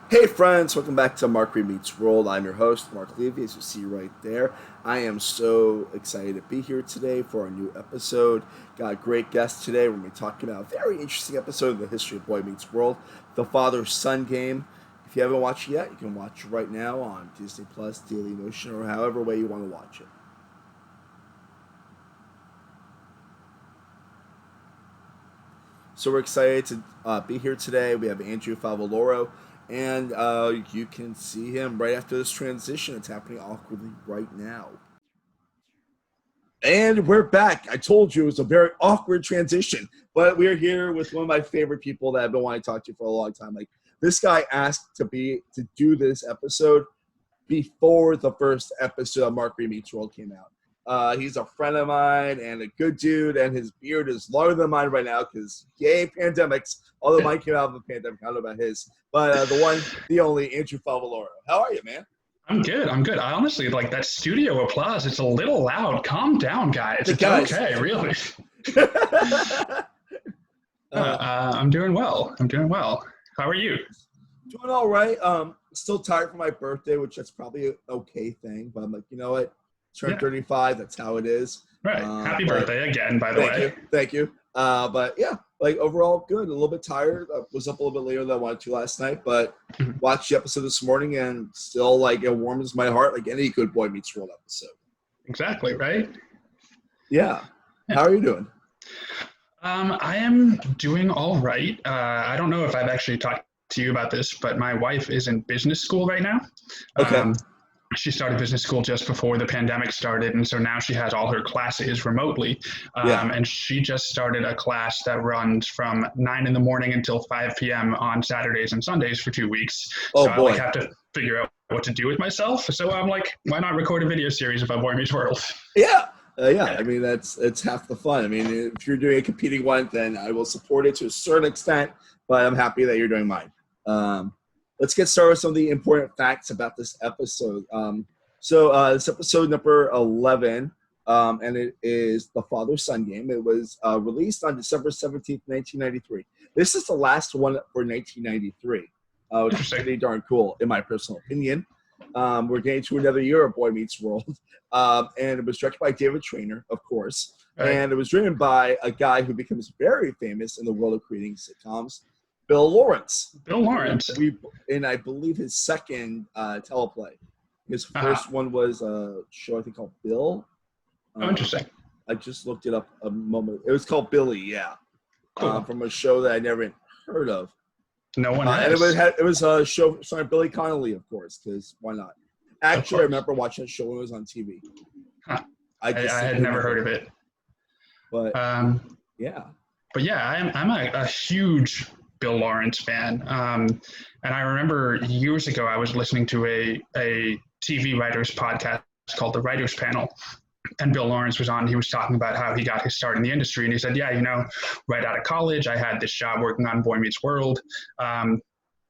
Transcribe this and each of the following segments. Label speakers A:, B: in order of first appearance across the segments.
A: Hey friends, welcome back to Mark Remeets World. I'm your host, Mark Levy, as you see right there. I am so excited to be here today for our new episode. Got a great guest today. We're going to be talking about a very interesting episode of the history of Boy Meets World, the father-son game. If you haven't watched it yet, you can watch it right now on Disney Plus, Daily Motion, or however way you want to watch it. So we're excited to be here today. We have Andrew Favaloro, and you can see him right after this transition. It's happening awkwardly right now. And we're back. I told you it was a very awkward transition, but we're here with one of my favorite people that I've been wanting to talk to for a long time. Like this guy asked to do this episode before the first episode of Mark Remeets World came out. He's a friend of mine and a good dude, and his beard is longer than mine right now because yay pandemics. Although mine came out of a pandemic, I don't know about his. But the one, the only, Andrew Favaloro. How are you, man?
B: I'm good. I'm good. I honestly like that studio applause. It's a little loud. Calm down, guys. It's okay, really. I'm doing well. How are you?
A: Doing all right. Still tired for my birthday, which that's probably an okay thing. But I'm like, you know what? Turned 35. That's how it is.
B: Right. Happy birthday again, by the way.
A: Thank you. But yeah, like overall good. A little bit tired. I was up a little bit later than I wanted to last night, but watched the episode this morning and still like it warms my heart like any good Boy Meets World episode.
B: Exactly, right?
A: Yeah. How are you doing?
B: I am doing all right. I don't know if I've actually talked to you about this, but my wife is in business school right now.
A: Okay.
B: She started business school just before the pandemic started, and so now she has all her classes remotely. And she just started a class that runs from 9 in the morning until 5 p.m. on Saturdays and Sundays for 2 weeks.
A: Oh,
B: so
A: boy.
B: I have to figure out what to do with myself. So I'm like, why not record a video series about Boy Meets World?
A: Yeah. I mean, it's half the fun. I mean, if you're doing a competing one, then I will support it to a certain extent, but I'm happy that you're doing mine. Let's get started with some of the important facts about this episode. This episode number 11, and it is the father-son game. It was released on December 17th, 1993. This is the last one for 1993, which is pretty darn cool, in my personal opinion. We're getting to another year of Boy Meets World, and it was directed by David Trainer, of course, and it was written by a guy who becomes very famous in the world of creating sitcoms, Bill Lawrence. And I believe his second teleplay. His first one was a show I think called Bill.
B: Interesting.
A: I just looked it up a moment. It was called Billy, yeah.
B: Cool.
A: From a show that I never heard of.
B: No one has.
A: And it was a show starring Billy Connolly, of course, because why not? Actually, I remember watching that show when it was on TV.
B: Huh. I had never heard of it.
A: But, yeah.
B: But yeah, I'm a huge Bill Lawrence fan. And I remember years ago, I was listening to a TV writers podcast called The Writers Panel. And Bill Lawrence was on. He was talking about how he got his start in the industry. And he said, right out of college, I had this job working on Boy Meets World. And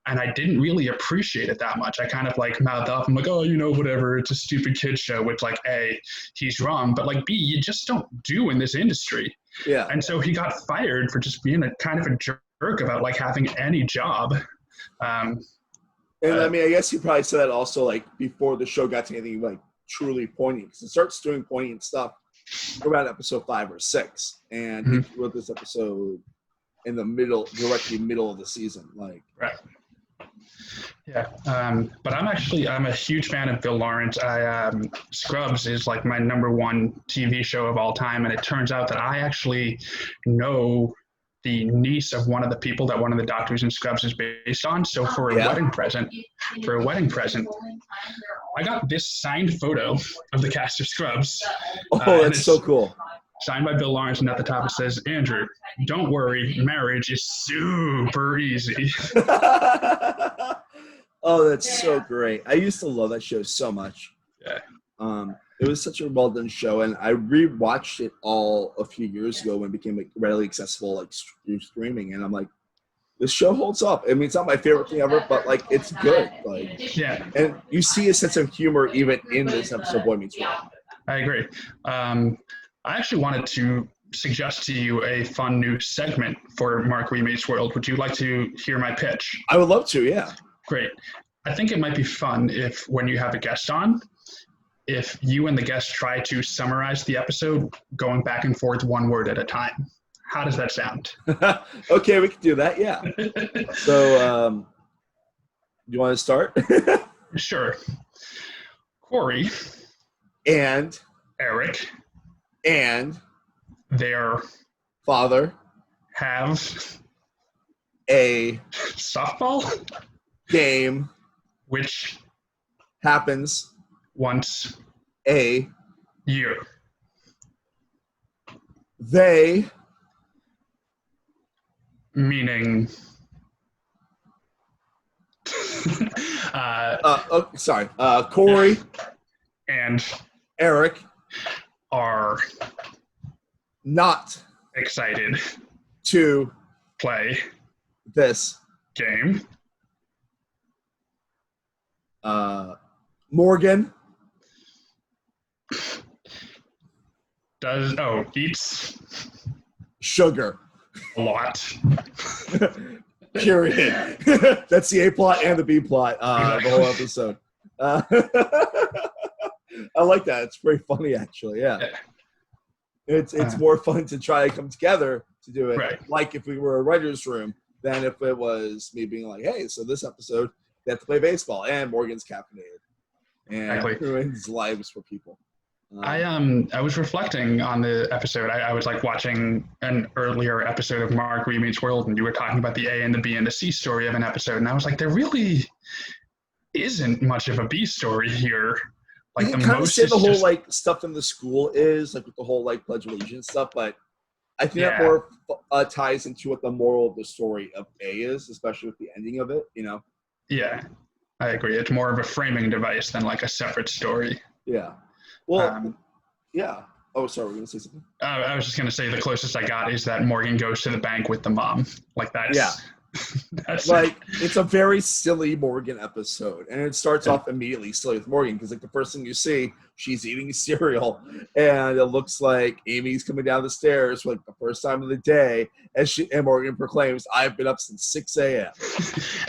B: I didn't really appreciate it that much. I kind of like mouthed off. I'm like, oh, whatever. It's a stupid kid show, which like, A, he's wrong. But like, B, you just don't do in this industry.
A: Yeah.
B: And so he got fired for just being a kind of a jerk about like having any job.
A: I mean, I guess he probably said that also like before the show got to anything like truly poignant, because it starts doing poignant stuff around episode 5 or 6, and he wrote this episode in the directly middle of the season, like.
B: Right. Yeah, but I'm a huge fan of Bill Lawrence. Scrubs is like my number one TV show of all time, and it turns out that I actually know the niece of one of the people that one of the doctors in Scrubs is based on. So for a wedding present, I got this signed photo of the cast of Scrubs.
A: Oh, that's so cool.
B: Signed by Bill Lawrence, and at the top it says, Andrew, don't worry, marriage is super easy.
A: Oh, that's so great. I used to love that show so much.
B: Yeah.
A: It was such a well done show, and I rewatched it all a few years ago when it became like readily accessible, like through streaming, and I'm like, this show holds up. I mean, it's not my favorite thing ever, but like, it's good. Like,
B: yeah.
A: And you see a sense of humor even in this episode of Boy Meets World.
B: I agree. I actually wanted to suggest to you a fun new segment for Mark Remeets World. Would you like to hear my pitch?
A: I would love to, yeah.
B: Great. I think it might be fun if, when you have a guest on, if you and the guest try to summarize the episode going back and forth one word at a time. How does that sound?
A: Okay, we can do that, yeah. So, you want to start?
B: Sure. Corey
A: and
B: Eric
A: and
B: their
A: father
B: have
A: a
B: softball
A: game
B: which
A: happens
B: once
A: a
B: year.
A: They,
B: meaning
A: Corey
B: and
A: Eric
B: are
A: not
B: excited
A: to
B: play
A: this
B: game.
A: Morgan
B: eats
A: sugar.
B: a lot.
A: Period. That's the A plot and the B plot, the whole episode. I like that. It's very funny, actually. Yeah. It's more fun to try to come together to do it,
B: right.
A: Like if we were a writer's room, than if it was me being like, hey, so this episode, they have to play baseball, and Morgan's caffeinated. And ruins lives for people.
B: I was reflecting on the episode. I was like watching an earlier episode of Mark Remeets Worl, and you were talking about the A and the B and the C story of an episode, and I was like, there really isn't much of a B story here. Like
A: you kind of say the whole like stuff in the school is like with the whole like Pledge of Allegiance stuff, but I think that more ties into what the moral of the story of A is, especially with the ending of it. You know.
B: Yeah, I agree. It's more of a framing device than like a separate story.
A: Yeah. Well, yeah. Oh, sorry, we're going to say something?
B: I was just going to say the closest I got is that Morgan goes to the bank with the mom. Like that's...
A: Yeah.
B: That's
A: like, it's a very silly Morgan episode. And it starts off immediately silly with Morgan because, like, the first thing you see, she's eating cereal. And it looks like Amy's coming down the stairs for, like, the first time of the day. And Morgan proclaims, I've been up since 6 a.m.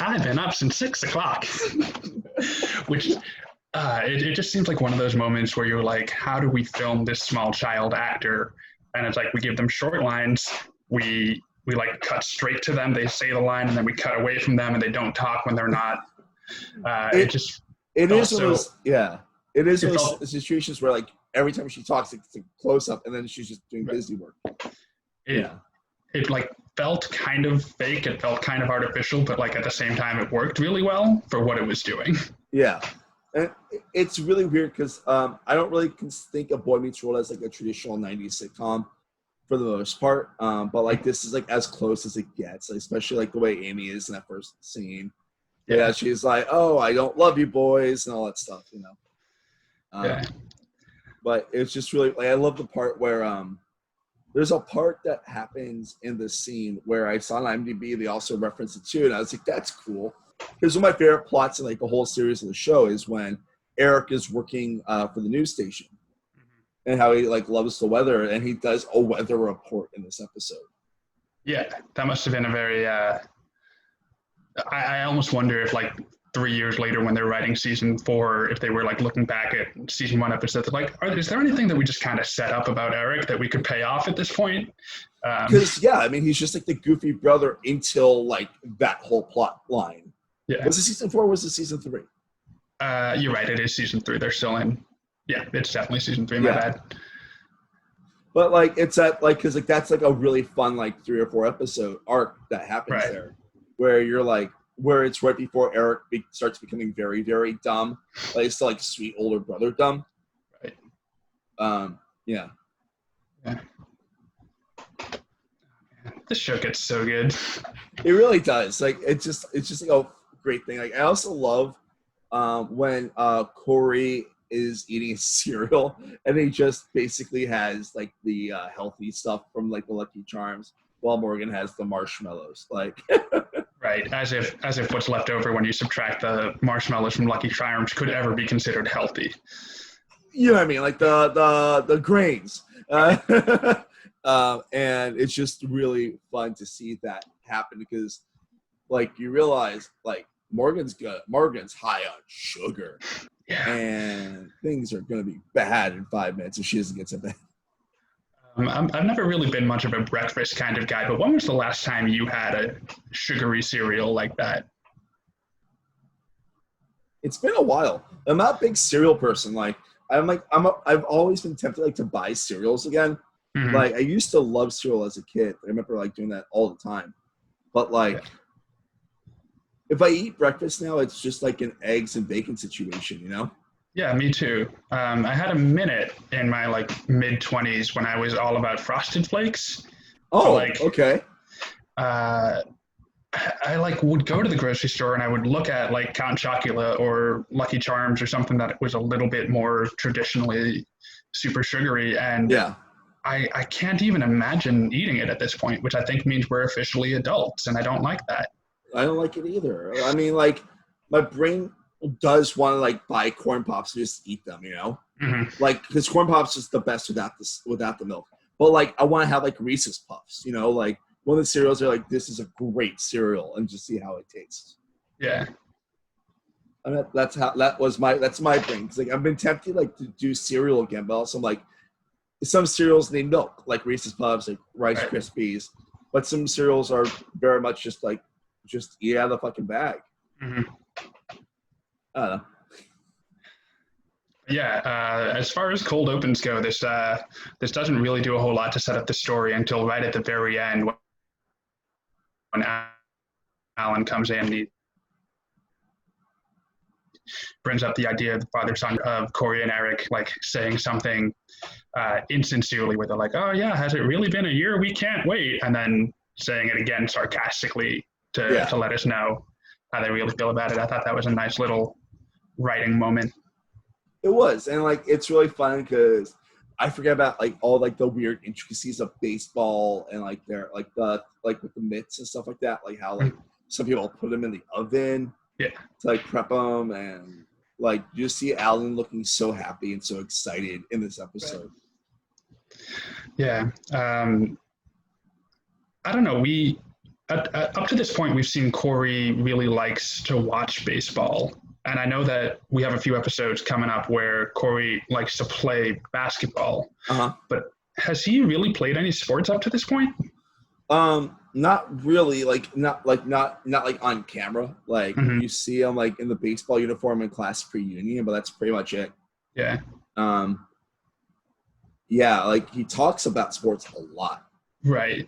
B: I've been up since 6 o'clock. Which... it just seems like one of those moments where you're like, how do we film this small child actor? And it's like we give them short lines, we like cut straight to them, they say the line, and then we cut away from them and they don't talk when they're not. It is one of those
A: situations where like every time she talks it's a close up and then she's just doing busy work.
B: It like felt kind of fake, it felt kind of artificial, but like at the same time it worked really well for what it was doing.
A: Yeah. And it's really weird because I don't really think of Boy Meets World as like a traditional 90s sitcom for the most part. But like this is like as close as it gets, like, especially like the way Amy is in that first scene. Yeah, she's like, oh, I don't love you boys and all that stuff, you know. But it's just really like I love the part where there's a part that happens in the scene where I saw on IMDb, they also reference it too, and I was like, that's cool. Because one of my favorite plots in like the whole series of the show is when Eric is working for the news station and how he like loves the weather, and he does a weather report in this episode.
B: Yeah, that must have been a very I almost wonder if like 3 years later when they're writing season 4, if they were like looking back at season 1 episodes, like, is there anything that we just kind of set up about Eric that we could pay off at this point?
A: Because I mean, he's just like the goofy brother until like that whole plot line.
B: Yeah.
A: Was it season 4 or was it season 3?
B: You're right. It is season 3. They're still in. Yeah, it's definitely season 3. My bad.
A: But like, it's at like, because like that's like a really fun like 3 or 4 episode arc that happens there, where you're like, where it's right before Eric starts becoming very, very dumb. Like it's still like sweet older brother dumb. Right. Yeah.
B: This show gets so good.
A: It really does. Like it's just like a great thing. Like I also love when Corey is eating cereal and he just basically has like the healthy stuff from like the Lucky Charms while Morgan has the marshmallows. Like
B: right, as if what's left over when you subtract the marshmallows from Lucky Charms could ever be considered healthy.
A: You know what I mean? Like the grains. And it's just really fun to see that happen because like you realize like Morgan's good. Morgan's high on sugar.
B: Yeah.
A: And things are going to be bad in 5 minutes if she doesn't get to bed.
B: I've never really been much of a breakfast kind of guy, but when was the last time you had a sugary cereal like that?
A: It's been a while. I'm not a big cereal person. I've always been tempted to buy cereals again.
B: Mm-hmm.
A: I used to love cereal as a kid. I remember doing that all the time. But if I eat breakfast now, it's just an eggs and bacon situation,
B: Yeah, me too. I had a minute in my mid-20s when I was all about Frosted Flakes.
A: Oh, okay.
B: I would go to the grocery store and I would look at Count Chocula or Lucky Charms or something that was a little bit more traditionally super sugary, and
A: yeah.
B: I can't even imagine eating it at this point, which I think means we're officially adults, and I don't like that.
A: I don't like it either. I mean, my brain does want to buy corn pops and just eat them,
B: Mm-hmm.
A: Because corn pops is the best without the milk. But I want to have Reese's Puffs, one of the cereals are this is a great cereal, and just see how it tastes.
B: Yeah.
A: And that's my brain. Because I've been tempted to do cereal again, but also some cereals need milk, like Reese's Puffs, Rice Krispies. But some cereals are very much just eat out of the fucking bag.
B: Mm-hmm.
A: I don't know.
B: Yeah, as far as cold opens go, this doesn't really do a whole lot to set up the story until right at the very end when Alan comes in and he brings up the idea of the father-son of Corey and Eric saying something insincerely where they're oh yeah, has it really been a year? We can't wait. And then saying it again sarcastically to let us know how they really feel about it. I thought that was a nice little writing moment.
A: It was, and it's really fun because I forget about all the weird intricacies of baseball and their with the mitts and stuff like that, how some people put them in the oven to prep them, and you just see Alan looking so happy and so excited in this episode.
B: Yeah, I don't know. Up to this point, we've seen Corey really likes to watch baseball. And I know that we have a few episodes coming up where Corey likes to play basketball.
A: Uh-huh.
B: But has he really played any sports up to this point?
A: Not really. Not on camera.
B: Mm-hmm.
A: You see him in the baseball uniform in class pre-union, but that's pretty much it.
B: Yeah.
A: Yeah, he talks about sports a lot.
B: Right.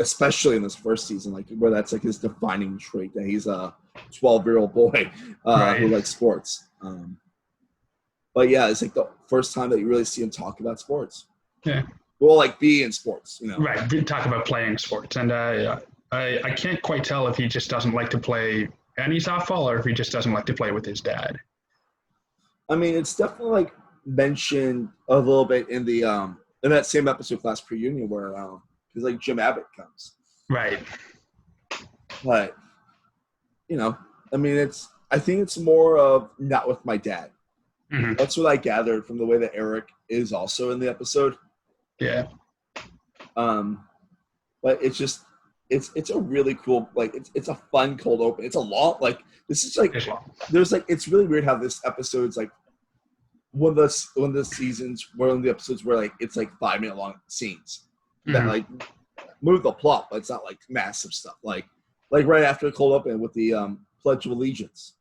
A: Especially in this first season, where that's his defining trait, that he's a 12-year-old boy who likes sports. But yeah, it's the first time that you really see him talk about sports.
B: Yeah.
A: Well, be in sports,
B: Right. Talk about playing sports, and I can't quite tell if he just doesn't like to play any softball or if he just doesn't like to play with his dad.
A: I mean, it's definitely mentioned a little bit in the in that same episode, Class Pre-Union, where because Jim Abbott comes.
B: Right.
A: But I mean, I think it's more of not with my dad.
B: Mm-hmm.
A: That's what I gathered from the way that Eric is also in the episode.
B: Yeah.
A: But it's a really cool, it's a fun cold open. It's a long, this is there's it's really weird how this episode's one of the episodes where it's 5-minute long scenes that move the plot, but it's not massive stuff. Right after the cold open with the Pledge of Allegiance,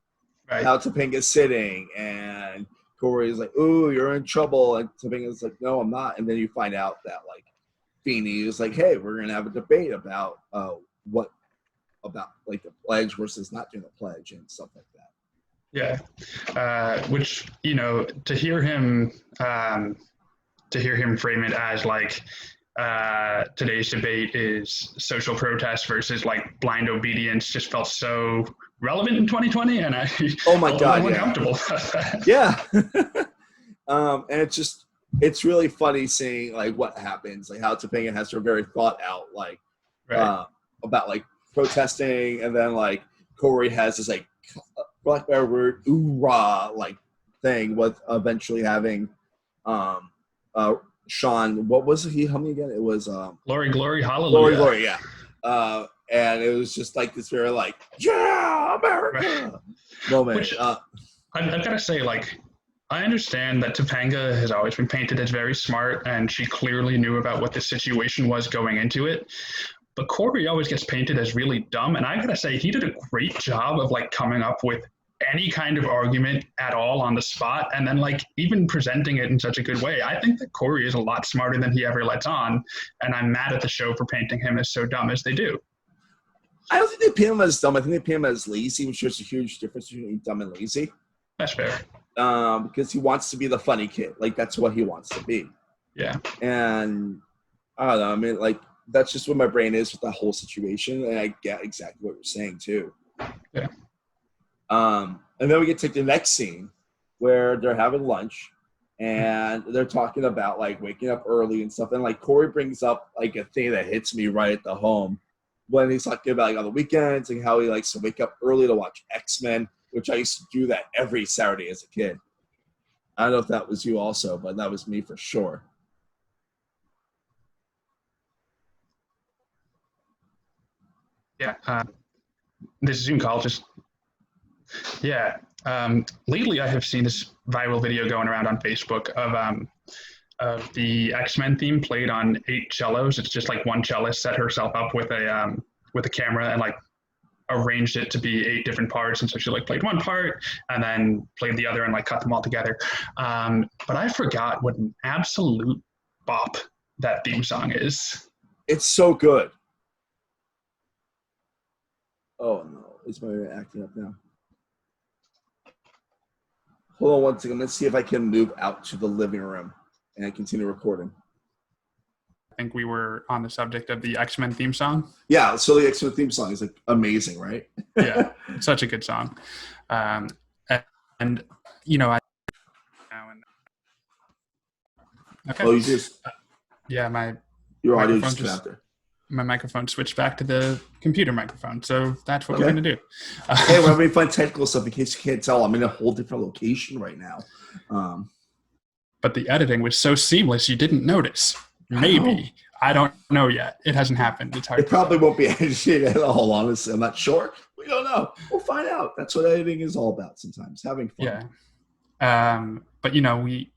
B: right.
A: How Topanga's sitting and Corey's "Ooh, you're in trouble," and Topanga's "No, I'm not." And then you find out that Feeney is "Hey, we're gonna have a debate about the pledge versus not doing the pledge and stuff like that.
B: Yeah, which to hear him frame it as today's debate is social protest versus like blind obedience just felt so relevant in 2020, and I
A: oh my god, yeah,
B: uncomfortable.
A: Yeah. And it's really funny seeing like what happens, like how Topanga has her very thought out like about like protesting, and then like Corey has this like black bear word oorah like thing with eventually having Sean, what was he humming again? It was
B: Glory, glory, hallelujah.
A: Glory, yeah. and it was just like this very like, yeah, America moment.
B: Which, I've got to say, like, I understand that Topanga has always been painted as very smart, and she clearly knew about what the situation was going into it. But Corey always gets painted as really dumb, and I gotta say, he did a great job of like coming up with any kind of argument at all on the spot, and then like even presenting it in such a good way. I think that Corey is a lot smarter than he ever lets on, and I'm mad at the show for painting him as so dumb as they do.
A: I don't think they paint him as dumb. I think they paint him as lazy, which is a huge difference between dumb and lazy.
B: That's fair.
A: Because he wants to be the funny kid. Like, that's what he wants to be.
B: Yeah.
A: And I don't know. I mean, like, that's just what my brain is with that whole situation. And I get exactly what you're saying, too.
B: Yeah.
A: And then we get to the next scene where they're having lunch and they're talking about, like, waking up early and stuff. And, like, Corey brings up, like, a thing that hits me right at the home when he's talking about, like, on the weekends and how he likes to wake up early to watch X-Men, which I used to do that every Saturday as a kid. I don't know if that was you also, but that was me for sure.
B: Yeah. This Zoom call just, yeah. Lately, I have seen this viral video going around on Facebook of the X-Men theme played on 8 cellos. It's just like one cellist set herself up with a camera and like arranged it to be 8 different parts, and so she like played one part and then played the other and like cut them all together. But I forgot what an absolute bop that theme song is.
A: It's so good. Oh no, is my acting up now? Hold on one second. Let's see if I can move out to the living room and continue recording.
B: I think we were on the subject of the X-Men theme song.
A: Yeah, so the X-Men theme song is like amazing, right?
B: Yeah, such a good song. And you know, okay.
A: Oh, you just
B: yeah,
A: your audio just got out there.
B: My microphone switched back to the computer microphone, so that's what we're gonna do.
A: Hey, we're having fun technical stuff. In case you can't tell, I'm in a whole different location right now.
B: But the editing was so seamless, you didn't notice. Maybe. I don't know yet. It hasn't happened. It's hard.
A: It probably won't be edited at all, honestly. I'm not sure. We don't know. We'll find out. That's what editing is all about sometimes, having fun.
B: Yeah. But, you know, we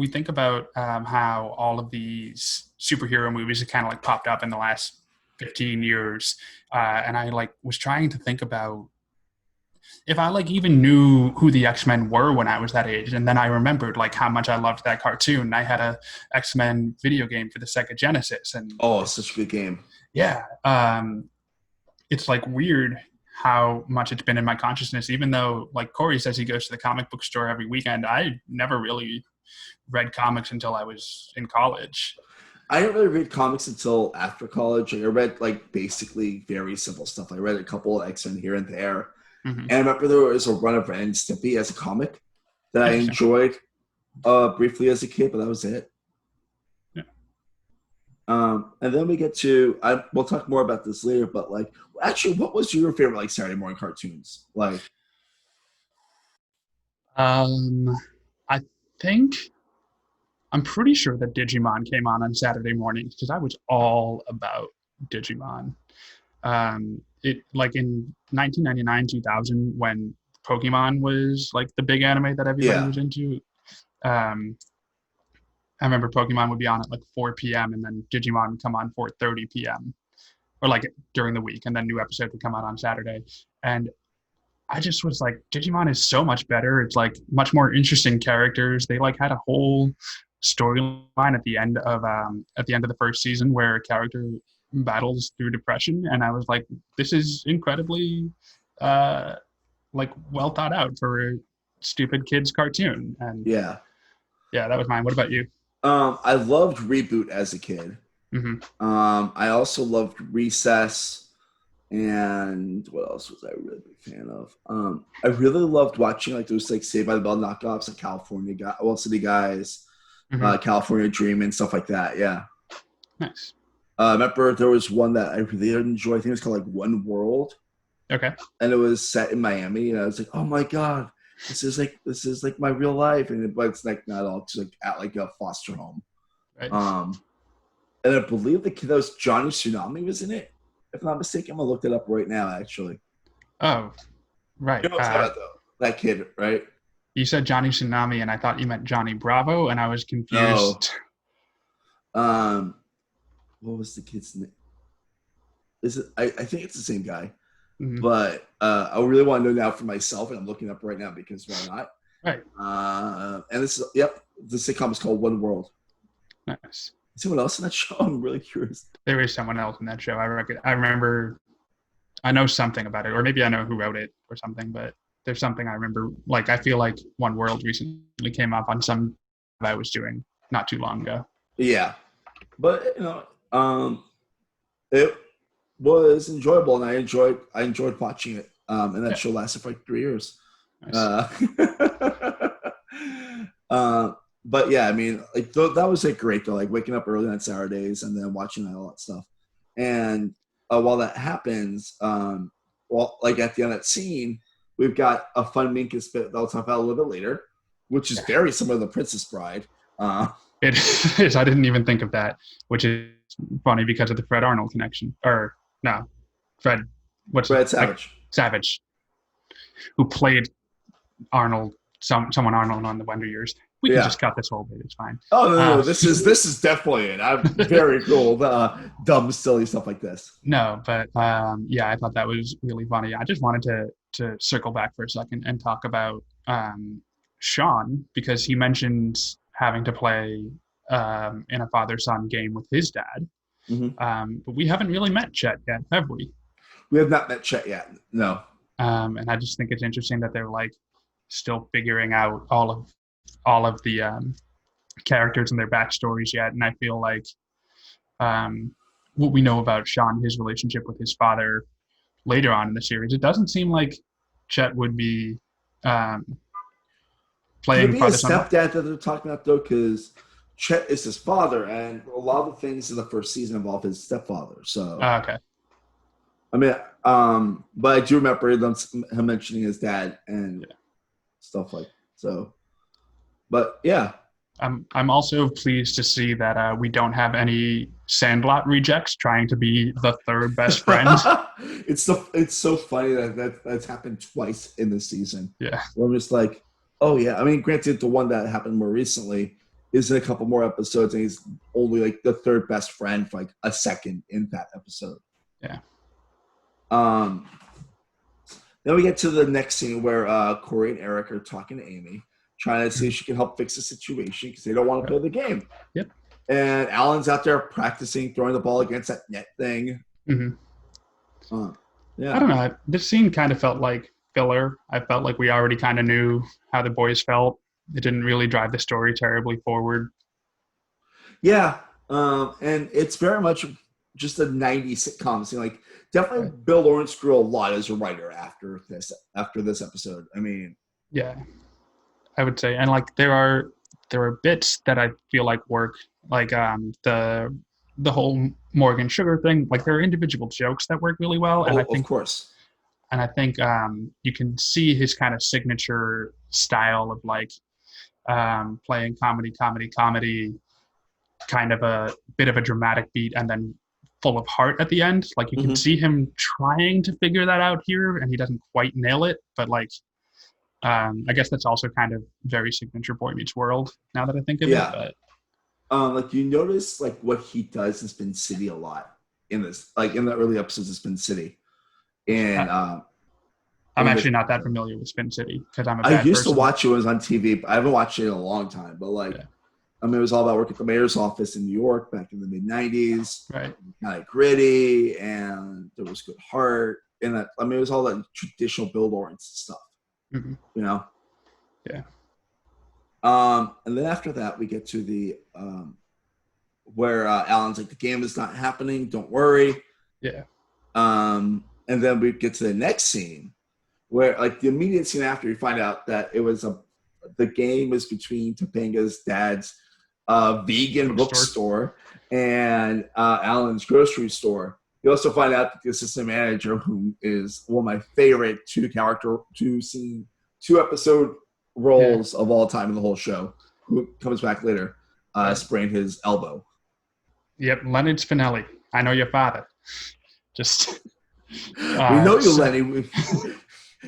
B: think about how all of these superhero movies have kind of like popped up in the last 15 years. And I like was trying to think about if I like even knew who the X-Men were when I was that age. And then I remembered like how much I loved that cartoon. I had a X-Men video game for the Sega Genesis. And
A: oh, it's such a good game.
B: Yeah. It's like weird how much it's been in my consciousness, even though like Corey says he goes to the comic book store every weekend. I never really read comics until I was in college.
A: I didn't really read comics until after college. I read like basically very simple stuff. I read a couple of X-Men here and there. Mm-hmm. And I remember there was a run of Ren and Stimpy as a comic that I enjoyed briefly as a kid, but that was it.
B: Yeah.
A: And then we get to, we'll talk more about this later, but like, actually, what was your favorite like Saturday morning cartoons? Like,
B: I think I'm pretty sure that Digimon came on Saturday mornings because I was all about Digimon. It like in 1999, 2000 when Pokemon was like the big anime that everybody was into. I remember Pokemon would be on at like 4 p.m. and then Digimon would come on 4:30 p.m. or like during the week, and then new episode would come out on Saturday. And I just was like, Digimon is so much better. It's like much more interesting characters. They like had a whole storyline at the end of the first season where a character battles through depression, and I was like, this is incredibly like well thought out for a stupid kids cartoon. And yeah, that was mine. What about you?
A: I loved Reboot as a kid.
B: Mm-hmm.
A: I also loved Recess, and what else was I a really big fan of? I really loved watching like those like Saved by the Bell knockoffs, like City Guys,
B: mm-hmm.
A: California Dream, and stuff like that. Yeah,
B: nice.
A: I remember there was one that I really enjoyed. I think it was called like One World.
B: Okay.
A: And it was set in Miami, and I was like, "Oh my god, this is like my real life." But it's like not all, just like at like a foster home.
B: Right.
A: And I believe the kid that was Johnny Tsunami was in it. If I'm not mistaken, I'm gonna look it up right now. Actually,
B: Oh, right.
A: you know what I'm talking about though. That kid, right?
B: You said Johnny Tsunami, and I thought you meant Johnny Bravo, and I was
A: No.
B: confused.
A: What was the kid's name? Is it? I think it's the same guy.
B: Mhm.
A: But I really want to know now for myself, and I'm looking up right now because why not?
B: Right.
A: And this is the sitcom is called One World.
B: Nice.
A: Is someone else in that show? I'm really curious.
B: There is someone else in that show. I remember. I know something about it, or maybe I know who wrote it or something. But there's something I remember. Like I feel like One World recently came up on some I was doing not too long ago.
A: Yeah, but it was enjoyable, and I enjoyed watching it. And that show lasted for like 3 years.
B: Nice.
A: But yeah, I mean, like that was like great though. Like waking up early on Saturdays and then watching all that stuff. And while that happens, like at the end of that scene, we've got a fun Minkus bit that I'll talk about a little bit later, which is very similar to The Princess Bride.
B: It is. I didn't even think of that, which is funny because of the Fred Arnold connection. Or no, Fred.
A: Fred Savage.
B: Savage, who played Arnold, someone Arnold on the Wonder Years. We can just cut this whole bit. It's fine.
A: Oh no, this is definitely it. I'm very cool. Dumb, silly stuff like this.
B: No, but yeah, I thought that was really funny. I just wanted to circle back for a second and talk about Sean, because he mentioned having to play in a father-son game with his dad.
A: Mm-hmm.
B: But we haven't really met Chet yet, have we?
A: We have not met Chet yet. No.
B: And I just think it's interesting that they're like still figuring out all of the characters and their backstories yet. And I feel like what we know about Sean, his relationship with his father later on in the series, it doesn't seem like Chet would be playing
A: Could it be a stepdad that they're talking about though? Because Chet is his father, and a lot of the things in the first season involve his stepfather. So
B: okay.
A: I mean, but I do remember him mentioning his dad and stuff like so. But yeah,
B: I'm also pleased to see that we don't have any Sandlot rejects trying to be the third best friend.
A: It's so funny that's happened twice in this season.
B: Yeah,
A: where I'm just like, oh yeah. I mean, granted, the one that happened more recently is in a couple more episodes, and he's only like the third best friend for like a second in that episode.
B: Yeah.
A: Then we get to the next scene where Corey and Eric are talking to Amy, trying to see if she can help fix the situation because they don't want to play the game.
B: Yep.
A: And Alan's out there practicing throwing the ball against that net thing.
B: Mm-hmm.
A: Yeah.
B: I don't know. This scene kind of felt like filler. I felt like we already kind of knew how the boys felt. It didn't really drive the story terribly forward.
A: Yeah. And it's very much just a 90s sitcom scene. Like, definitely Bill Lawrence grew a lot as a writer after this episode. I mean,
B: yeah, I would say, and like there are bits that I feel like work, like the whole Morgan Sugar thing. Like there are individual jokes that work really well, and I think,
A: of course,
B: and I think you can see his kind of signature style of like playing comedy, kind of a bit of a dramatic beat, and then full of heart at the end. Like you can see him trying to figure that out here, and he doesn't quite nail it. But like, I guess that's also kind of very signature Boy Meets World. Now that I think of it, but
A: like you notice like what he does in Spin City a lot in this, like in the early episodes of Spin City, and
B: I'm actually not that familiar with Spin City because
A: I used to watch it when it was on TV, but I haven't watched it in a long time. But like. Yeah. I mean, it was all about working at the mayor's office in New York back in the mid-'90s.
B: Right.
A: Kind of gritty, and there was good heart. And that, I mean, it was all that traditional Bill Lawrence stuff, you know?
B: Yeah.
A: And then after that, we get to the where Alan's like, the game is not happening. Don't worry.
B: Yeah.
A: And then we get to the next scene where, like, the immediate scene after, you find out that it was the game is between Topanga's dad's vegan bookstore and Alan's grocery store. You also find out that the assistant manager, who is one of my favorite two episode roles of all time in the whole show, who comes back later, sprained his elbow.
B: Yep, Leonard Spinelli. I know your father. Just
A: we know you, Lenny.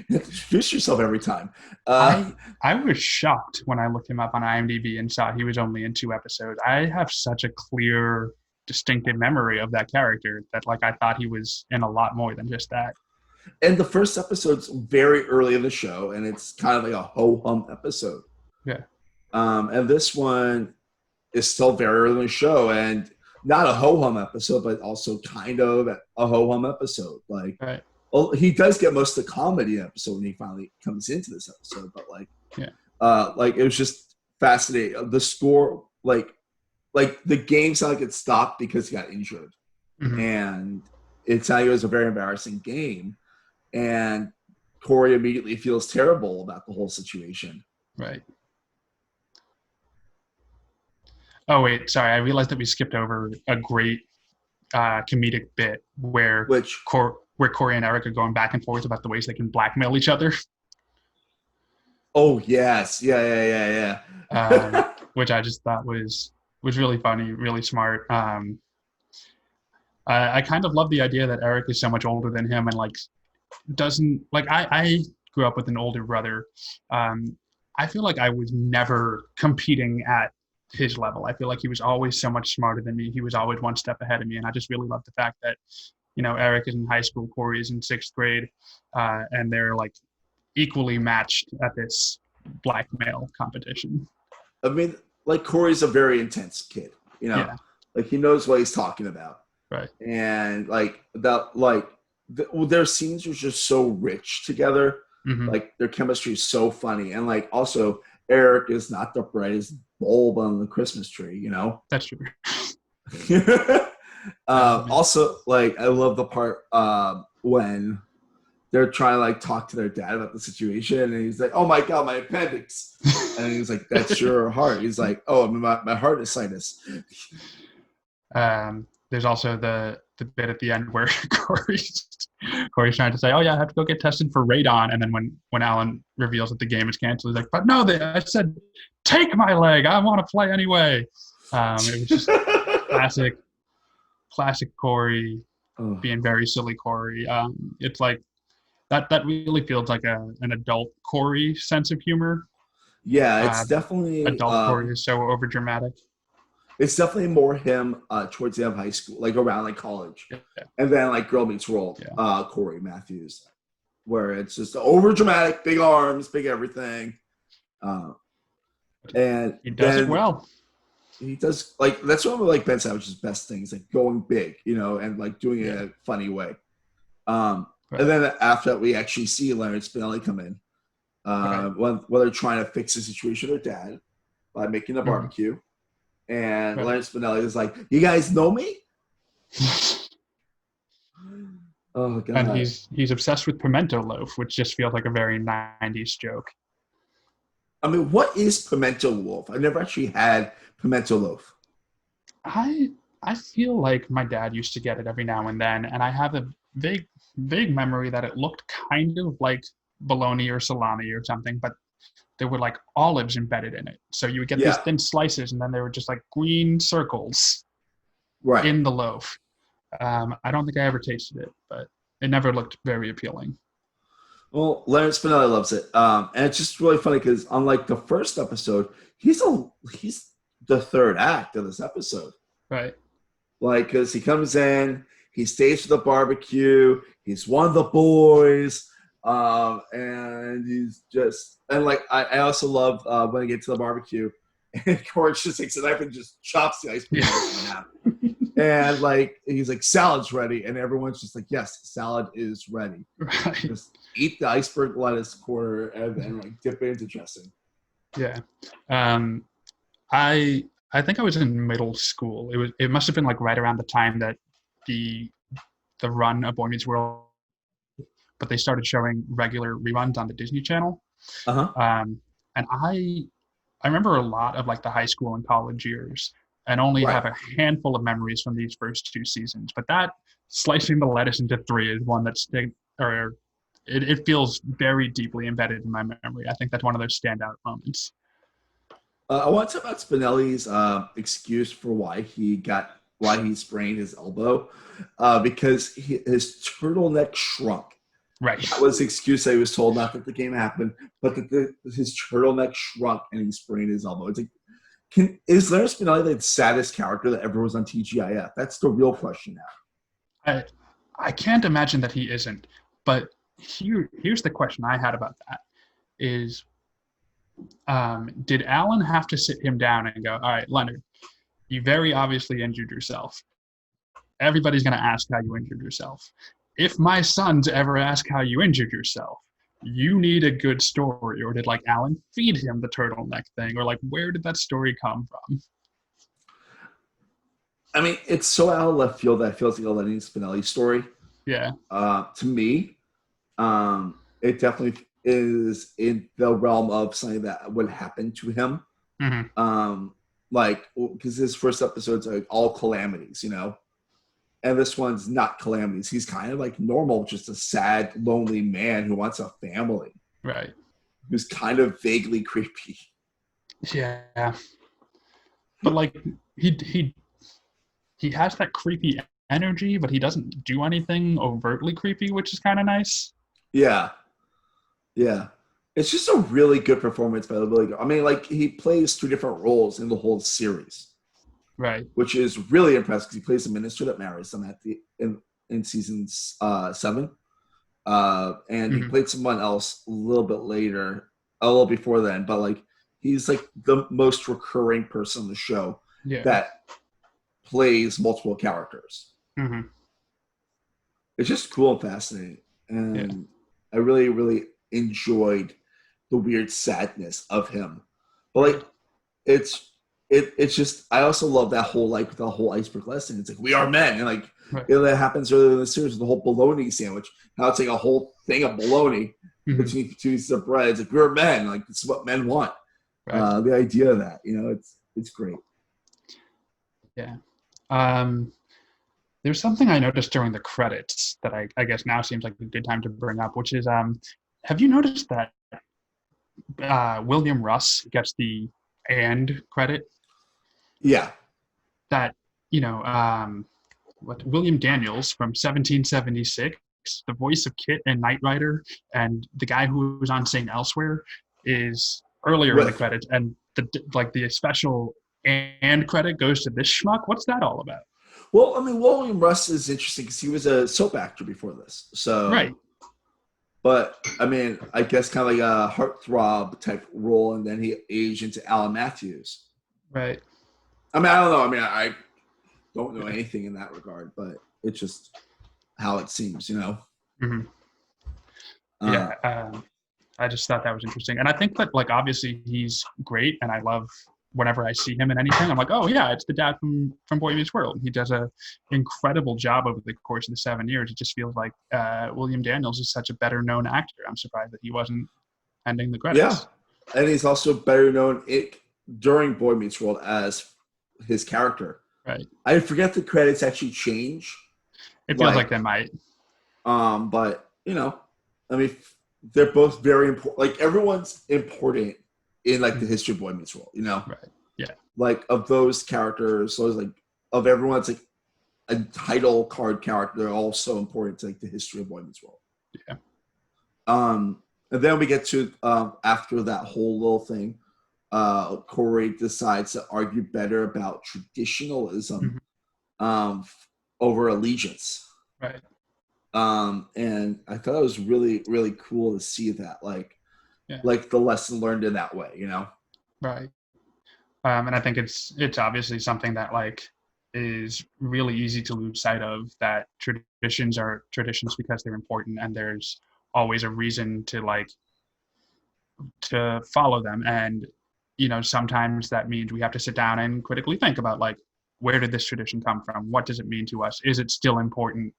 A: Introduce yourself every time.
B: I was shocked when I looked him up on IMDb and saw he was only in 2 episodes. I have such a clear, distinctive memory of that character that like I thought he was in a lot more than just that.
A: And the first episode's very early in the show, and it's kind of like a ho-hum episode.
B: Yeah.
A: And this one is still very early in the show, and not a ho-hum episode, but also kind of a ho-hum episode. Like,
B: right.
A: Well, he does get most of the comedy episode when he finally comes into this episode, but like it was just fascinating. The score, like the game sounded like it stopped because he got injured, and it sounded like it was a very embarrassing game, and Corey immediately feels terrible about the whole situation.
B: Right. Oh wait, sorry. I realized that we skipped over a great comedic bit where Corey and Eric are going back and forth about the ways they can blackmail each other.
A: Oh yes, yeah.
B: Which I just thought was really funny, really smart. I kind of love the idea that Eric is so much older than him and like doesn't like. I grew up with an older brother. I feel like I was never competing at his level. I feel like he was always so much smarter than me. He was always one step ahead of me, and I just really love the fact that, you know, Eric is in high school, Corey is in 6th grade, and they're like equally matched at this blackmail competition. I
A: mean, like Corey's a very intense kid, you know, like he knows what he's talking about,
B: right?
A: And like that, like their scenes are just so rich together. Like their chemistry is so funny, and like also Eric is not the brightest bulb on the Christmas tree, you know.
B: That's true.
A: Also, like I love the part when they're trying to like talk to their dad about the situation, and he's like, "Oh my god, my appendix," and he's like, "That's your heart." He's like, "Oh, my heart is sinus."
B: There's also the bit at the end where Corey's trying to say, "Oh yeah, I have to go get tested for radon," and then when Alan reveals that the game is canceled, he's like, "But no, I said take my leg. I want to play anyway." It was just classic Corey being very silly Corey. It's like that really feels like an adult Corey sense of humor.
A: Yeah, it's definitely
B: adult Corey is so overdramatic.
A: It's definitely more him towards the end of high school, like around like college, and then like Girl Meets World, Corey Matthews, where it's just over dramatic, big arms, big everything, and
B: he does it well.
A: He does like that's one of like Ben Savage's best things, like going big, you know, and like doing it in a funny way. And then after that, we actually see Leonard Spinelli come in when they're trying to fix the situation with their dad by making a barbecue. And Leonard Spinelli is like, "You guys know me?" Oh god!
B: And he's obsessed with pimento loaf, which just feels like a very 90s joke.
A: I mean, what is pimento loaf? I've never actually had pimento loaf.
B: I feel like my dad used to get it every now and then, and I have a vague memory that it looked kind of like bologna or salami or something, but there were like olives embedded in it. So you would get these thin slices, and then they were just like green circles in the loaf. I don't think I ever tasted it, but it never looked very appealing.
A: Well, Leonard Spinelli loves it. And it's just really funny because unlike the first episode, he's the third act of this episode.
B: Right.
A: Like, because he comes in, he stays for the barbecue, he's one of the boys, and he's just, and like, I also love when I get to the barbecue, and Corey just takes a knife and just chops the ice cream in half. And like, he's like, "Salad's ready," and everyone's just like, "Yes, salad is ready."
B: Right.
A: Just eat the iceberg lettuce quarter and then like dip it into dressing.
B: Yeah. I think I was in middle school. It must have been like right around the time that the run of Boy Meets World, but they started showing regular reruns on the Disney Channel. And I remember a lot of like the high school and college years, and only have a handful of memories from these first 2 seasons. But that slicing the lettuce into 3 is one that's it feels very deeply embedded in my memory. I think that's one of those standout moments.
A: I want to talk about Spinelli's excuse for why he got why he sprained his elbow, because his turtleneck shrunk.
B: Right.
A: That was the excuse I was told, not that the game happened, but that his turtleneck shrunk and he sprained his elbow. It's like, is Larry Spinelli the saddest character that ever was on TGIF? That's the real question now.
B: I can't imagine that he isn't. But here's the question I had about that is, did Alan have to sit him down and go, all right, Leonard, you very obviously injured yourself. Everybody's going to ask how you injured yourself. If my sons ever ask how you injured yourself, you need a good story. Or did like Alan feed him the turtleneck thing? Or like, where did that story come from?
A: I mean, it's so out of left field that it feels like a Lenny Spinelli story.
B: Yeah.
A: To me, it definitely is in the realm of something that would happen to him.
B: Mm-hmm.
A: Like, because his first episode's like all calamities, you know? And this one's not calamities. He's kind of like normal, just a sad, lonely man who wants a family.
B: Right.
A: Who's kind of vaguely creepy.
B: Yeah. But like, he has that creepy energy, but he doesn't do anything overtly creepy, which is kind of nice.
A: Yeah. It's just a really good performance by the Billy Goat. I mean, like, he plays 2 different roles in the whole series.
B: Right.
A: Which is really impressive because he plays the minister that marries them in season 7. And he played someone else a little bit later, a little before then, but like, he's like the most recurring person on the show that plays multiple characters.
B: Mm-hmm.
A: It's just cool and fascinating. And I really, really enjoyed the weird sadness of him. But like, it's just, I also love that whole, like, the whole iceberg lesson. It's like, we are men. And like, that happens earlier in the series with the whole bologna sandwich. How it's like a whole thing of bologna between 2 pieces of bread. It's like, we're men. Like, this is what men want. Right. The idea of that, you know, it's great.
B: Yeah. There's something I noticed during the credits that I guess now seems like a good time to bring up, which is, have you noticed that William Russ gets the "and" credit?
A: Yeah.
B: That, you know, William Daniels from 1776, the voice of Kit and Knight Rider, and the guy who was on St. Elsewhere is earlier in the credits, and the special "and" credit goes to this schmuck. What's that all about?
A: Well, I mean, William Russ is interesting because he was a soap actor before this. So,
B: right.
A: But, I mean, I guess kind of like a heartthrob type role, and then he aged into Alan Matthews.
B: Right.
A: I mean, I don't know. I mean, I don't know anything in that regard, but it's just how it seems, you know?
B: Mm-hmm. I just thought that was interesting. And I think that, like, obviously he's great, and I love whenever I see him in anything, I'm like, oh yeah, it's the dad from Boy Meets World. He does an incredible job over the course of the 7 years. It just feels like William Daniels is such a better known actor. I'm surprised that he wasn't ending the credits.
A: Yeah, and he's also better known during Boy Meets World as his character.
B: Right.
A: I forget the credits actually change.
B: It feels like they might.
A: But, you know, I mean, they're both very important. Like, everyone's important in, like, the history of Boy Meets World, you know?
B: Right. Yeah.
A: Like, of those characters, so it's like, of everyone's, like, a title card character, they're all so important to, like, the history of Boy Meets World.
B: Yeah.
A: And then we get to, after that whole little thing, Corey decides to argue better about traditionalism over allegiance.
B: Right.
A: And I thought it was really, really cool to see that, like the lesson learned in that way, you know?
B: Right. And I think it's obviously something that, like, is really easy to lose sight of, that traditions are traditions because they're important, and there's always a reason to follow them. And, you know, sometimes that means we have to sit down and critically think about, like, where did this tradition come from? What does it mean to us? Is it still important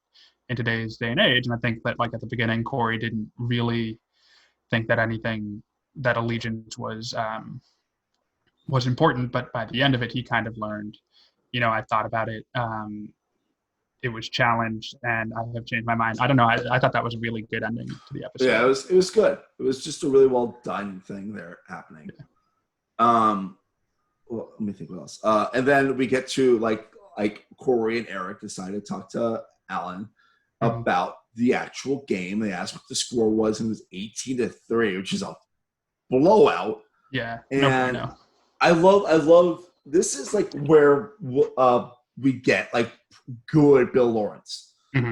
B: in today's day and age? And I think that, like, at the beginning, Corey didn't really think that that allegiance was important, but by the end of it, he kind of learned, you know, I thought about it. It was challenged, and I have changed my mind. I don't know. I thought that was a really good ending to the episode.
A: Yeah, it was good. It was just a really well done thing there happening.
B: Yeah.
A: Well, let me think what else. And then we get to, like, like Corey and Eric decided to talk to Alan about the actual game. They asked what the score was, and it was 18-3, which is a blowout.
B: Yeah.
A: And
B: no.
A: I love this is like where we get like good Bill Lawrence.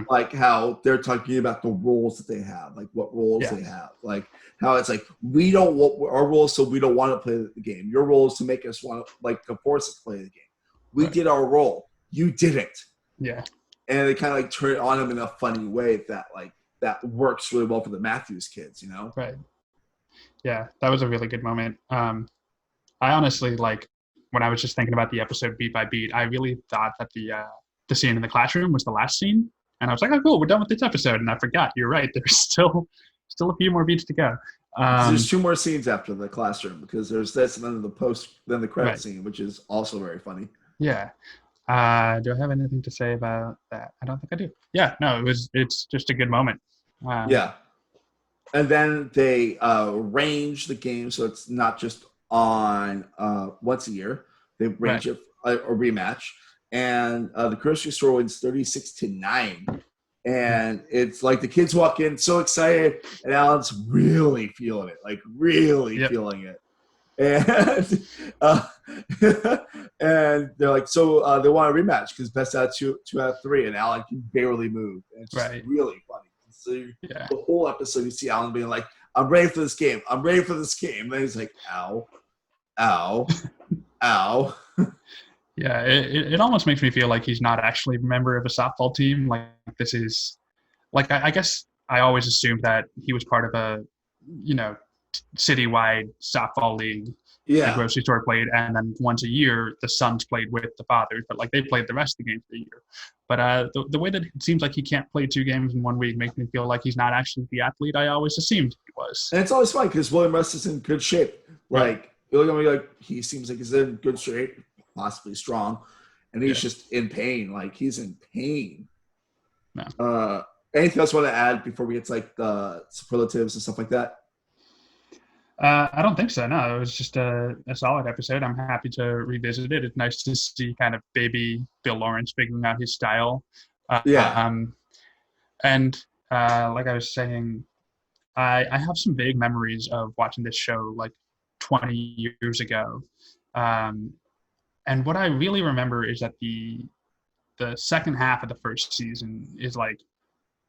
A: Like how they're talking about the roles that they have, like what roles they have, like how it's like we don't want our roles, so we don't want to play the game. Your role is to make us want to, like, to force us to play the game. We did our role, you didn't.
B: Yeah,
A: and they kind of like turn it on him in a funny way that works really well for the Matthews kids, you know?
B: Right. Yeah, that was a really good moment. I honestly, like, when I was just thinking about the episode beat by beat, I really thought that the scene in the classroom was the last scene. And I was like, oh, cool, we're done with this episode. And I forgot, you're right, there's still a few more beats to go.
A: There's 2 more scenes after the classroom, because there's this and then the credit scene, which is also very funny.
B: Yeah. Do I have anything to say about that? I don't think I do. Yeah, no, it's just a good moment.
A: Yeah. And then they arrange the game so it's not just on once a year. They arrange it a rematch. And the grocery store wins 36-9. And it's like the kids walk in so excited, and Alan's really feeling it, like really feeling it. And and they're like, so they want a rematch because best out of two out of 3, and Alan can barely move. And it's just really funny. So the whole episode, you see Alan being like, I'm ready for this game. I'm ready for this game. And then he's like, ow, ow, ow.
B: Yeah, it almost makes me feel like he's not actually a member of a softball team. Like, this is, like, I guess I always assumed that he was part of a, citywide softball league. The grocery store played, and then once a year the sons played with the fathers, but like they played the rest of the games of the year. But the way that it seems like he can't play 2 games in 1 week makes me feel like he's not actually the athlete I always assumed he was.
A: And it's always fun because William Russ is in good shape. Like, you look at me, like, he seems like he's in good shape, possibly strong, and he's just in pain. Like, he's in pain.
B: No.
A: Anything else you want to add before we get to like the superlatives and stuff like that?
B: I don't think so. No, it was just a solid episode. I'm happy to revisit it. It's nice to see kind of baby Bill Lawrence figuring out his style. And like I was saying, I have some vague memories of watching this show like 20 years ago. And what I really remember is that the second half of the first season is like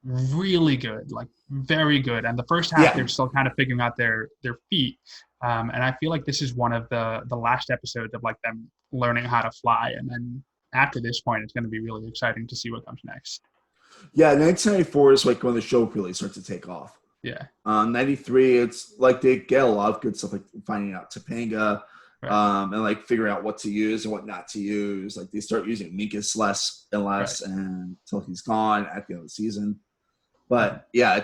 B: really good, like very good. And the first half, they're still kind of figuring out their feet. And I feel like this is one of the last episodes of like them learning how to fly. And then after this point, it's going to be really exciting to see what comes next.
A: Yeah, 1994 is like when the show really starts to take off. 93, it's like they get a lot of good stuff, like finding out Topanga, and like figuring out what to use and what not to use. Like they start using Minkus less and less until he's gone at the end of the season. But yeah,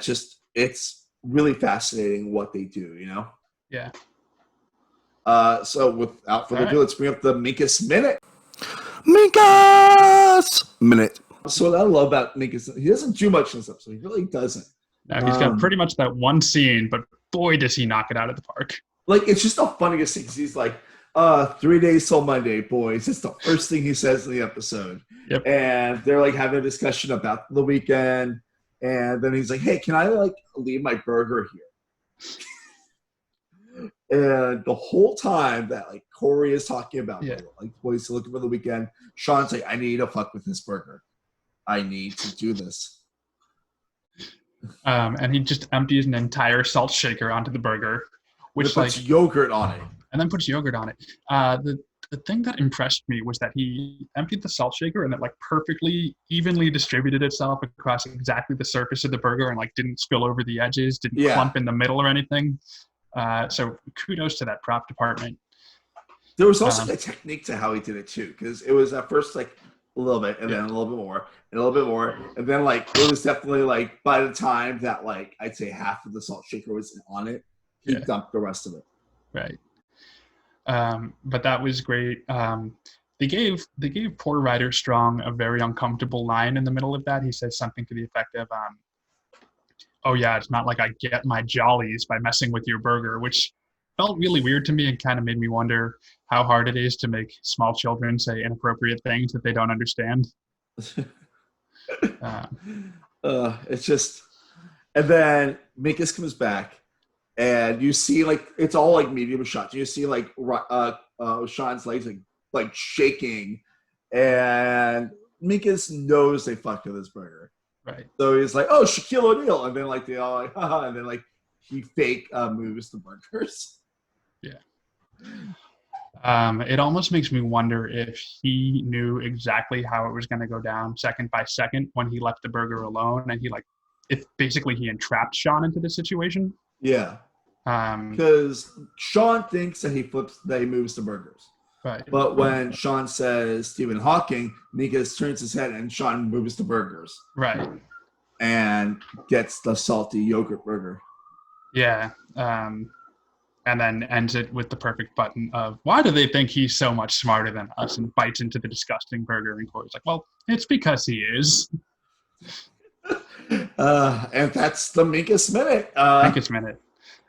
A: it's really fascinating what they do, you know?
B: Yeah.
A: So without further ado, let's bring up the Minkus Minute. Minkus Minute. So what I love about Minkus, he doesn't do much in this episode. He really doesn't.
B: No, he's got pretty much that one scene, but boy, does he knock it out of the park.
A: Like, it's just the funniest thing because he's like, 3 days till Monday, boys. It's the first thing he says in the episode.
B: Yep. And
A: they're like having a discussion about the weekend. And then he's like, hey, can I like leave my burger here? And the whole time that like Corey is talking about like boys looking for the weekend, Sean's like, I need to fuck with this burger. I need to do this.
B: And he just empties an entire salt shaker onto the burger, which
A: puts yogurt on it.
B: And then puts yogurt on it. The thing that impressed me was that he emptied the salt shaker and it like perfectly evenly distributed itself across exactly the surface of the burger and like didn't spill over the edges, didn't clump in the middle or anything. So kudos to that prop department.
A: There was also a technique to how he did it too, because it was at first like a little bit and then a little bit more and a little bit more. And then like it was definitely like by the time that like I'd say half of the salt shaker was on it, he dumped the rest of it.
B: Right. But that was great. They gave poor Ryder Strong a very uncomfortable line in the middle of that. He says something to the effect of, oh yeah, it's not like I get my jollies by messing with your burger, which felt really weird to me and kind of made me wonder how hard it is to make small children say inappropriate things that they don't understand. Uh,
A: It's just, and then Minkus comes back, and you see like it's all like medium shots. You see like Sean's legs like shaking, and Minkus knows they fucked with his burger.
B: right.
A: So he's like, "Oh, Shaquille O'Neal," and then like they all like, haha, and then like he fake moves the burgers.
B: Yeah. It almost makes me wonder if he knew exactly how it was going to go down second by second when he left the burger alone, and if basically he entrapped Sean into the situation.
A: Yeah,
B: Um,
A: because Sean thinks that he moves the burgers.
B: right.
A: But when Sean says Stephen Hawking, Minkus turns his head and Sean moves the burgers.
B: Right.
A: And gets the salty yogurt burger.
B: Yeah. And then ends it with the perfect button of, why do they think he's so much smarter than us? And bites into the disgusting burger. And Corey's like, well, it's because he is.
A: And that's the Minkus Minute.
B: Minkus Minute.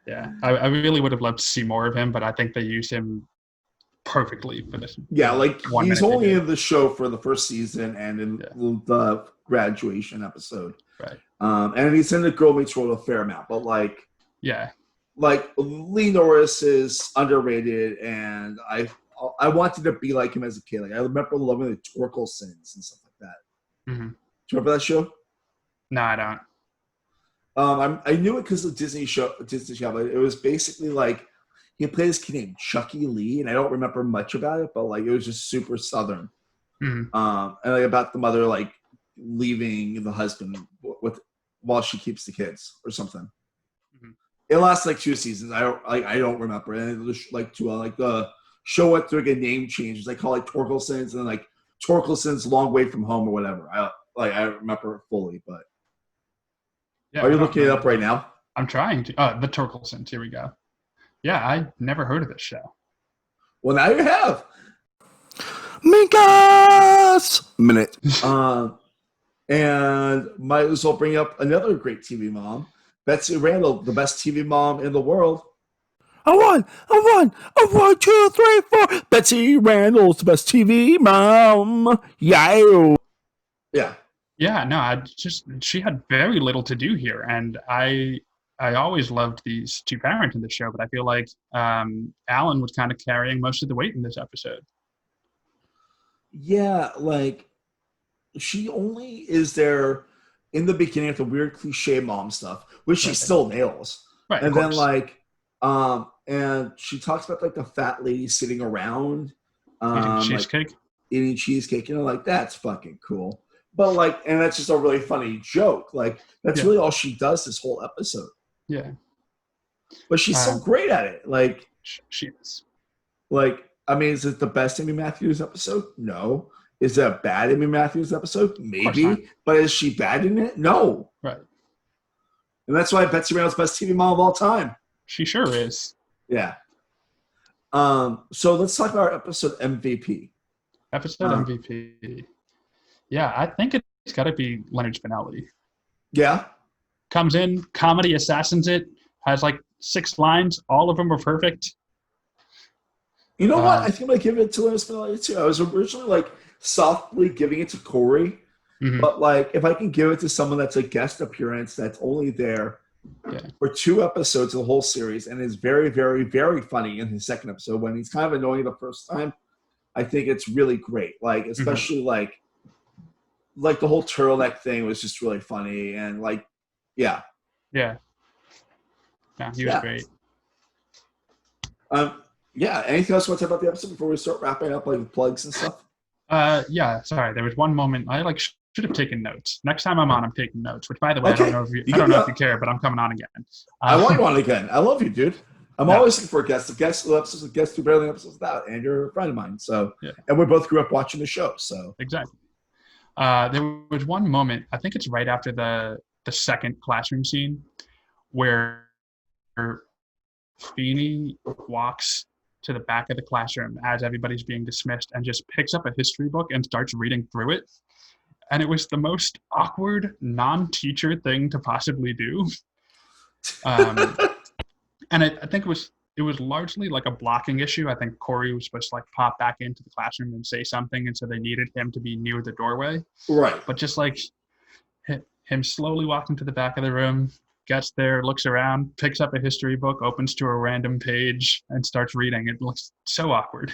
B: Yeah. I really would have loved to see more of him, but I think they used him perfectly for this.
A: Yeah, like he's only in the show for the first season and in the graduation episode.
B: Right.
A: And he's in the Girl Meets World a fair amount, but like Lee Norris is underrated, and I wanted to be like him as a kid. Like I remember loving the Torkelsons and stuff like that.
B: Mm-hmm.
A: Do you remember that show?
B: No, I don't.
A: I knew it because of Disney show, but it was basically like he played this kid named Chucky Lee, and I don't remember much about it, but like it was just super Southern.
B: Mm-hmm.
A: And like about the mother like leaving the husband while she keeps the kids or something. Mm-hmm. It lasts like 2 seasons. I don't remember. And it was like the show went through like a name change. They call it Torkelsons, and then like Torkelsons Long Way from Home or whatever. I remember it fully, but are you looking it up right now?
B: I'm trying to. The Torkelsons. Here we go. Yeah, I never heard of this show.
A: Well, now you have. Minkus Minute. And might as well bring up another great TV mom, Betsy Randall, the best TV mom in the world. A one, 2, 3, 4. Betsy Randall's the best TV mom. Yeah. Yeah.
B: Yeah, no, she had very little to do here, and I always loved these two parents in the show, but I feel like Alan was kind of carrying most of the weight in this episode.
A: Yeah, like she only is there in the beginning of the weird cliche mom stuff, which she still nails. Right. And then like and she talks about like the fat lady sitting around
B: eating cheesecake.
A: Like, eating cheesecake, like that's fucking cool. But like, and that's just a really funny joke. Like that's really all she does this whole episode.
B: Yeah.
A: But she's so great at it. Like
B: she is.
A: Like, I mean, is it the best Amy Matthews episode? No. Is it a bad Amy Matthews episode? Maybe. But is she bad in it? No.
B: Right.
A: And that's why Betsy Randall's best TV mom of all time.
B: She sure is.
A: Yeah. So let's talk about our episode MVP.
B: MVP. Yeah, I think it's got to be Leonard Spinelli.
A: Yeah.
B: Comes in, comedy assassins it, has like 6 lines. All of them are perfect.
A: You know what? I think I'm going to give it to Leonard Spinelli too. I was originally like softly giving it to Corey. Mm-hmm. But like if I can give it to someone that's a guest appearance that's only there for 2 episodes of the whole series and is very, very, very funny in his second episode when he's kind of annoying the first time, I think it's really great. Like especially like the whole turtleneck thing was just really funny and like yeah.
B: Yeah, he was great.
A: Yeah, anything else you want to talk about the episode before we start wrapping up, like plugs and stuff?
B: Yeah, sorry. There was one moment I like should have taken notes. Next time I'm on, I'm taking notes. Which, by the way, I don't know if you care, but I'm coming on again.
A: I want you on again. I love you, dude. I'm always looking for a guest. A guest who barely episodes without, and you're a friend of mine. So, and we both grew up watching the show. So
B: exactly. There was one moment. I think it's right after the second classroom scene where Feeney walks to the back of the classroom as everybody's being dismissed and just picks up a history book and starts reading through it. And it was the most awkward non-teacher thing to possibly do. And I think it was it was largely like a blocking issue. I think Corey was supposed to like pop back into the classroom and say something, and so they needed him to be near the doorway.
A: Right.
B: But just like him slowly walking to the back of the room, gets there, looks around, picks up a history book, opens to a random page, and starts reading. It looks so awkward.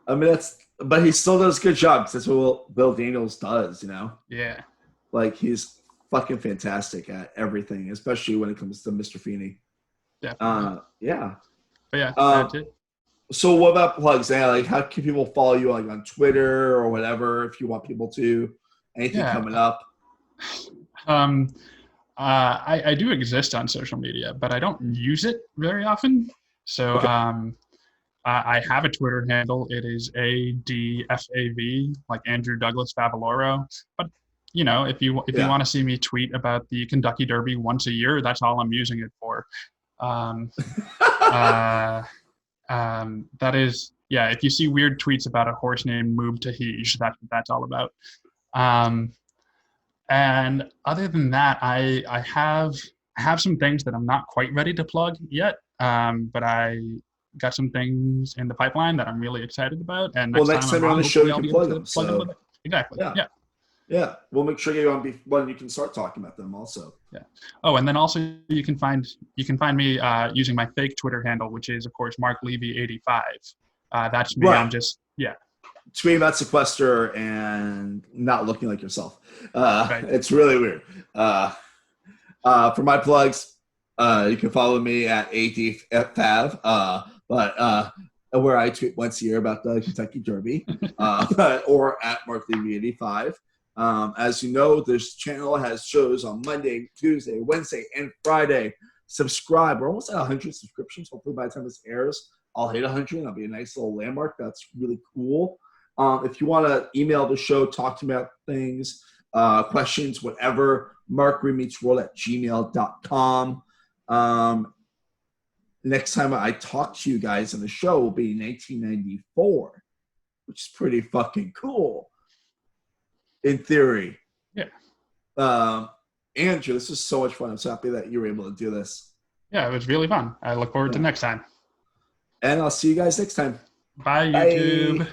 A: I mean, but he still does a good job because that's what Bill Daniels does, you know?
B: Yeah.
A: Like, he's fucking fantastic at everything, especially when it comes to Mr. Feeney.
B: Definitely.
A: Yeah.
B: But yeah, that's it.
A: So what about plugs? Like, how can people follow you, like, on Twitter or whatever, if you want people to? Anything coming up?
B: I do exist on social media, but I don't use it very often. So I have a Twitter handle. It is ADFAV, like Andrew Douglas Favaloro. But you know, if you want to see me tweet about the Kentucky Derby once a year, that's all I'm using it for. That is, yeah. If you see weird tweets about a horse named Moob Tahij, that's all about. And other than that, I have some things that I'm not quite ready to plug yet. But I got some things in the pipeline that I'm really excited about. And
A: next time you're on the show, you can plug them.
B: Exactly.
A: Yeah. We'll make sure you're on when you can start talking about them also.
B: Yeah. Oh, and then also you can find me using my fake Twitter handle, which is of course Mark Levy 85. That's me. Right. I'm just
A: tweeting about sequester and not looking like yourself.
B: Right.
A: It's really weird. For my plugs, you can follow me at ADFAV, where I tweet once a year about the Kentucky Derby, or at Mark Levy 85. As you know, this channel has shows on Monday, Tuesday, Wednesday, and Friday. Subscribe. We're almost at 100 subscriptions. Hopefully by the time this airs, I'll hit 100. That'll be a nice little landmark. That's really cool. If you want to email the show, talk to me about things, questions, whatever, markremeetsworld@gmail.com. Next time I talk to you guys on the show will be 1994, which is pretty fucking cool. In theory.
B: Yeah.
A: Andrew, this was so much fun. I'm so happy that you were able to do this.
B: Yeah, it was really fun. I look forward to next time.
A: And I'll see you guys next time.
B: Bye, YouTube. Bye.